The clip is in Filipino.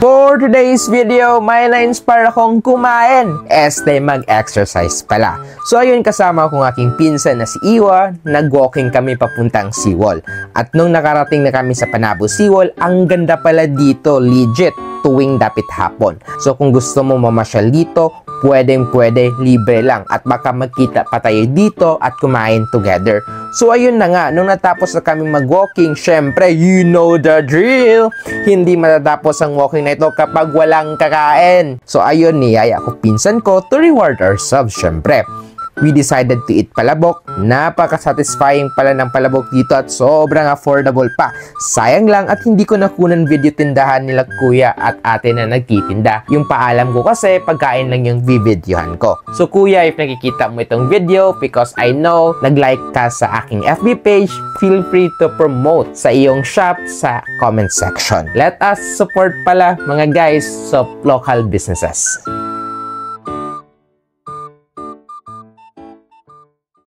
For today's video, may na-inspire akong kumain. Mag-exercise pala. So ayun, kasama ko ng aking pinsan na si Iwa, nag-walking kami papuntang Seawall. At nung nakarating na kami sa Panabo Seawall, ang ganda pala dito, legit, tuwing dapit hapon. So kung gusto mo mamasyal dito, pwedeng-pwede, libre lang. At baka magkita pa tayo dito at kumain together. So ayun na nga, nung natapos na kami mag-walking, syempre, you know the drill. Hindi matatapos ang walking na ito kapag walang kakain. So ayun, niyaya ko pinsan ko to reward ourselves, syempre. We decided to eat palabok. Napaka-satisfying pala ng palabok dito at sobrang affordable pa. Sayang lang at hindi ko nakunan video tindahan nila kuya at ate na nagtitinda. Yung paalam ko kasi pagkain lang yung videohan ko. So kuya, if nakikita mo itong video, because I know nag-like ka sa aking FB page, feel free to promote sa iyong shop sa comment section. Let us support pala mga guys sa local businesses.